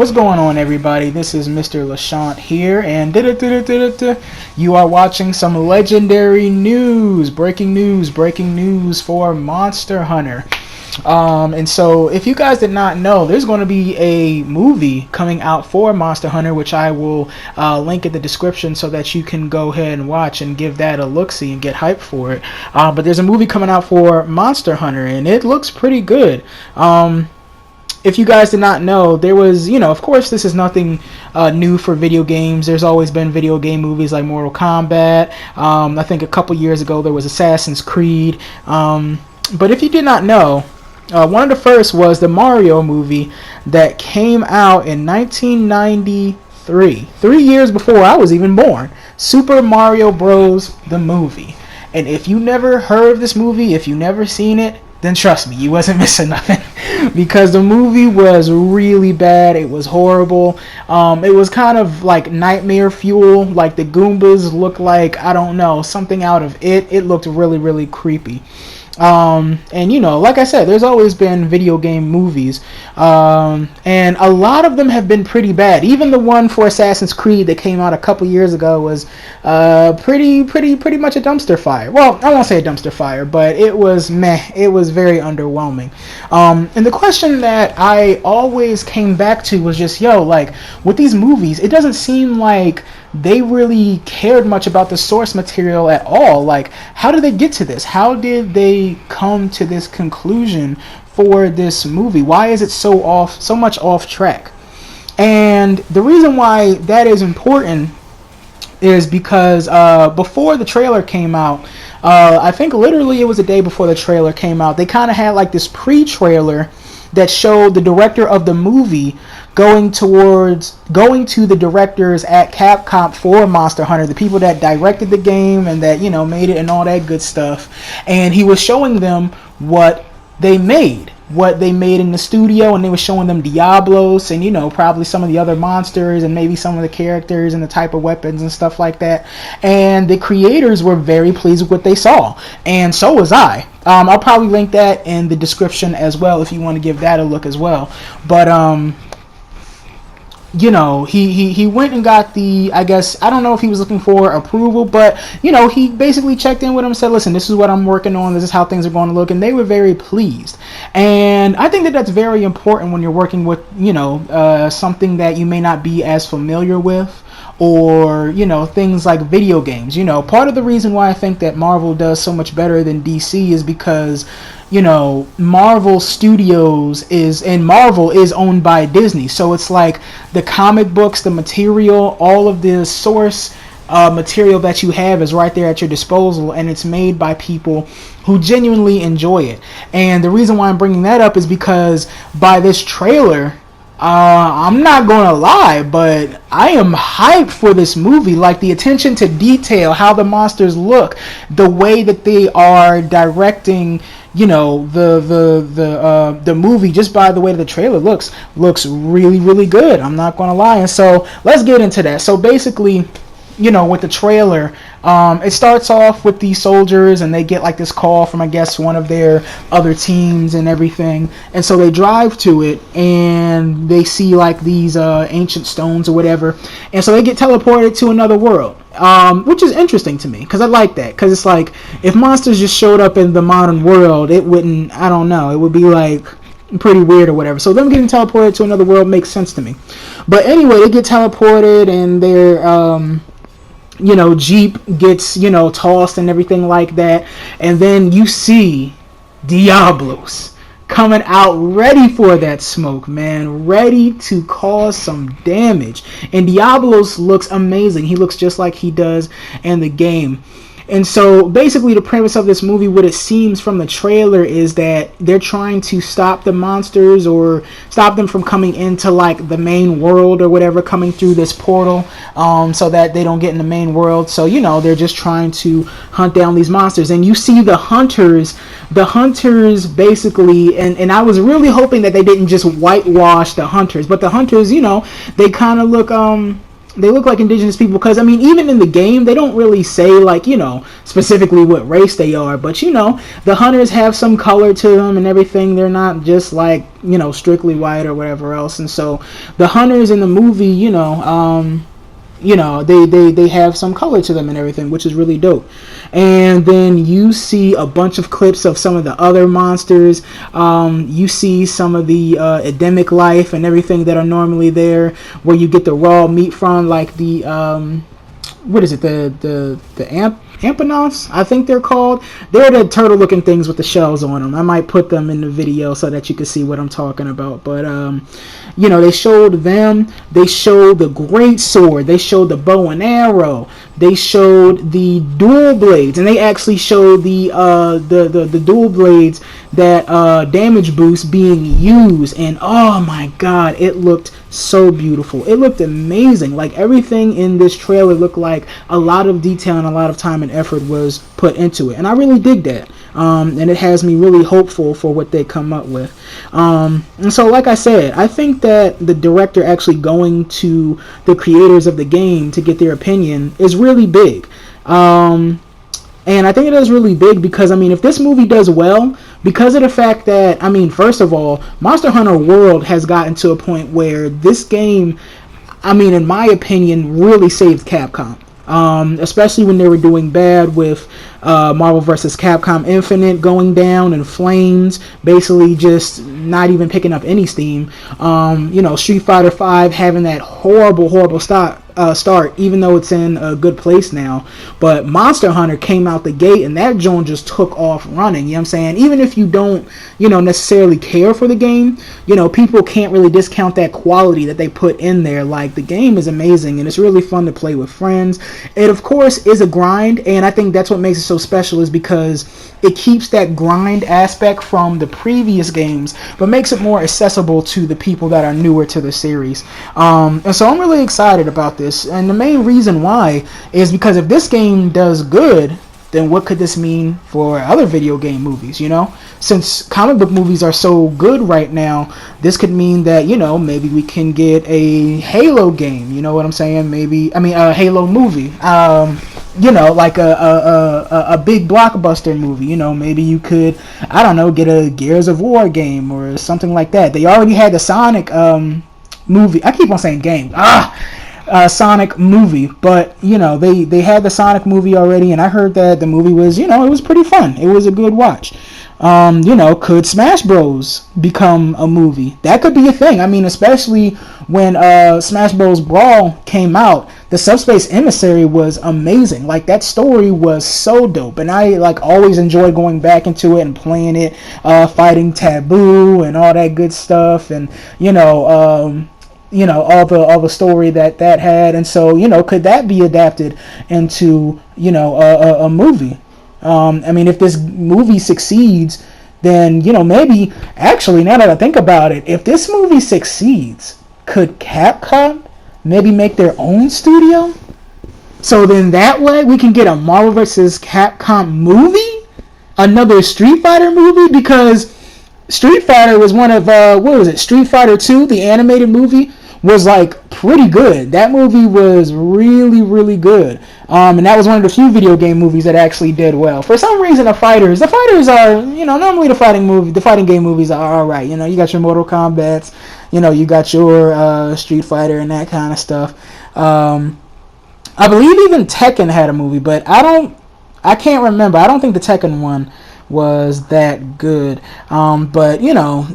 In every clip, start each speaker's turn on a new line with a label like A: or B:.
A: What's going on, everybody? This is Mr. LaShant here, and you are watching some legendary news, breaking news for Monster Hunter. And so, if you guys did not know, there's going to be a movie coming out for Monster Hunter, which I will link in the description so that you can go ahead and watch and give that a look-see and get hyped for it. But there's a movie coming out for Monster Hunter, and it looks pretty good. If you guys did not know, there was, of course, this is nothing new for video games. There's always been video game movies like Mortal Kombat. I think a couple years ago there was Assassin's Creed. But if you did not know, one of the first was the Mario movie that came out in 1993, 3 years before I was even born. Super Mario Bros. The movie. And if you never heard of this movie, if you never seen it, then trust me, you wasn't missing nothing. Because the movie was really bad. It was horrible. It was kind of like nightmare fuel. Like the Goombas looked like, I don't know, something out of it. It looked really, really creepy. And like I said, there's always been video game movies, and a lot of them have been pretty bad. Even the one for Assassin's Creed that came out a couple years ago was pretty much a dumpster fire. Well, I won't say a dumpster fire, but it was meh. It was very underwhelming. And the question that I always came back to was just, like with these movies, it doesn't seem like they really cared much about the source material at all. Like, how did they get to this? How did they come to this conclusion for this movie? Why is it so much off track? And the reason why that is important is because before the trailer came out, I think literally it was a day before the trailer came out, they kind of had like this pre-trailer that showed the director of the movie going to the directors at Capcom for Monster Hunter, the people that directed the game and that made it and all that good stuff, and he was showing them what they made in the studio, and they were showing them Diablos and probably some of the other monsters and maybe some of the characters and the type of weapons and stuff like that. And the creators were very pleased with what they saw, and so was I. I'll probably link that in the description as well if you want to give that a look as well. But he went and got the, I guess, I don't know if he was looking for approval, but, he basically checked in with them and said, listen, this is what I'm working on, this is how things are going to look, and they were very pleased. And I think that that's very important when you're working with, something that you may not be as familiar with, or, things like video games. Part of the reason why I think that Marvel does so much better than DC is because, Marvel Studios Marvel is owned by Disney. So it's like the comic books, the material, all of the source material that you have is right there at your disposal, and it's made by people who genuinely enjoy it. And the reason why I'm bringing that up is because by this trailer, I'm not gonna lie, but I am hyped for this movie. Like the attention to detail, how the monsters look, the way that they are directing, the movie, just by the way the trailer looks really, really good. I'm not gonna lie. And so let's get into that. So basically, with the trailer, it starts off with these soldiers, and they get like this call from, I guess, one of their other teams and everything. And so they drive to it, and they see like these ancient stones or whatever. And so they get teleported to another world, which is interesting to me, because I like that. Because it's like, if monsters just showed up in the modern world, it wouldn't, I don't know, it would be like pretty weird or whatever. So them getting teleported to another world makes sense to me. But anyway, they get teleported, and they're Jeep gets, tossed and everything like that. And then you see Diablos coming out ready for that smoke, man. Ready to cause some damage. And Diablos looks amazing. He looks just like he does in the game. And so basically the premise of this movie, what it seems from the trailer, is that they're trying to stop the monsters, or stop them from coming into like the main world or whatever, coming through this portal, so that they don't get in the main world. So they're just trying to hunt down these monsters. And you see the hunters basically, and I was really hoping that they didn't just whitewash the hunters, but the hunters, they kind of look they look like indigenous people, because I mean, even in the game they don't really say, like, you know, specifically what race they are, but you know, the hunters have some color to them and everything. They're not just like, you know, strictly white or whatever else. And so the hunters in the movie, you know, they have some color to them and everything, which is really dope. And then you see a bunch of clips of some of the other monsters. You see some of the endemic life and everything that are normally there, where you get the raw meat from, like the what is it, the Ampanoffs, I think they're called. They're the turtle looking things with the shells on them. I might put them in the video so that you can see what I'm talking about. But you know, they showed them, they showed the great sword, they showed the bow and arrow, they showed the dual blades, and they actually showed the dual blades that damage boost being used. And oh my god, it looked so beautiful. It looked amazing. Like, everything in this trailer looked like a lot of detail and a lot of time and effort was put into it, and I really dig that. And it has me really hopeful for what they come up with. And so, like I said, I think that the director actually going to the creators of the game to get their opinion is really big. And I think it is really big because, I mean, if this movie does well, because of the fact that, I mean, first of all, Monster Hunter World has gotten to a point where this game, I mean, in my opinion, really saved Capcom. Especially when they were doing bad with Marvel vs. Capcom Infinite going down in flames, basically just not even picking up any steam. You know, Street Fighter V having that horrible start, even though it's in a good place now. But Monster Hunter came out the gate, and that joint just took off running. You know what I'm saying? Even if you don't, you know, necessarily care for the game, you know, people can't really discount that quality that they put in there. Like, the game is amazing, and it's really fun to play with friends. It, of course, is a grind, and I think that's what makes it so special, is because it keeps that grind aspect from the previous games, but makes it more accessible to the people that are newer to the series. And so I'm really excited about this. And the main reason why is because if this game does good, then what could this mean for other video game movies, you know? Since comic book movies are so good right now, this could mean that, you know, maybe we can get a Halo game, you know what I'm saying? Maybe, I mean, a Halo movie. You know, like a big blockbuster movie, you know, maybe you could, I don't know, get a Gears of War game or something like that. They already had the Sonic movie. I keep on saying game. Sonic movie, but you know, they had the Sonic movie already, and I heard that the movie was, you know, it was pretty fun. It was a good watch. You know, could Smash Bros become a movie? That could be a thing. I mean, especially when Smash Bros Brawl came out, the Subspace Emissary was amazing. Like, that story was so dope, and I like always enjoyed going back into it and playing it, fighting Taboo and all that good stuff, and you know, all the story that had. And so, you know, could that be adapted into, you know, a movie? I mean, if this movie succeeds, then, you know, maybe, actually, now that I think about it, if this movie succeeds, could Capcom maybe make their own studio? So then that way we can get a Marvel vs. Capcom movie? Another Street Fighter movie? Because Street Fighter was one of, what was it, Street Fighter 2, the animated movie, was like pretty good. That movie was really good. And that was one of the few video game movies that actually did well. For some reason, the fighters are, you know, normally the fighting game movies are alright. You know, you got your Mortal Kombats, you know, you got your Street Fighter and that kind of stuff. I believe even Tekken had a movie, but I can't remember. I don't think the Tekken one was that good. But you know,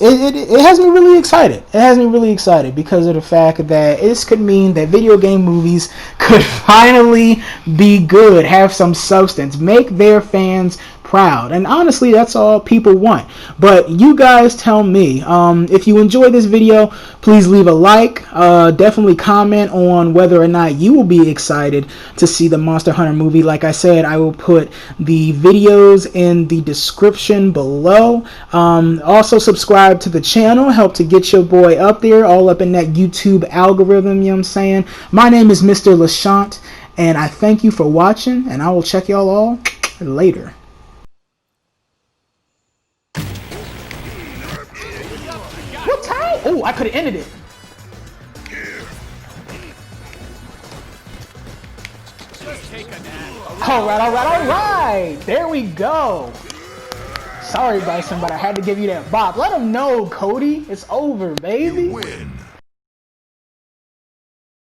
A: it has me really excited. It has me really excited because of the fact that this could mean that video game movies could finally be good, have some substance, make their fans proud. And honestly, that's all people want. But you guys tell me. If you enjoyed this video, please leave a like. Definitely comment on whether or not you will be excited to see the Monster Hunter movie. Like I said, I will put the videos in the description below. Also subscribe to the channel. Help to get your boy up there, all up in that YouTube algorithm, you know what I'm saying? My name is Mr. LaShant, and I thank you for watching, and I will check y'all all later. What time? Oh, I could have ended it. Alright. There we go. Sorry, Bison, but I had to give you that bop. Let him know, Cody. It's over, baby.
B: You win.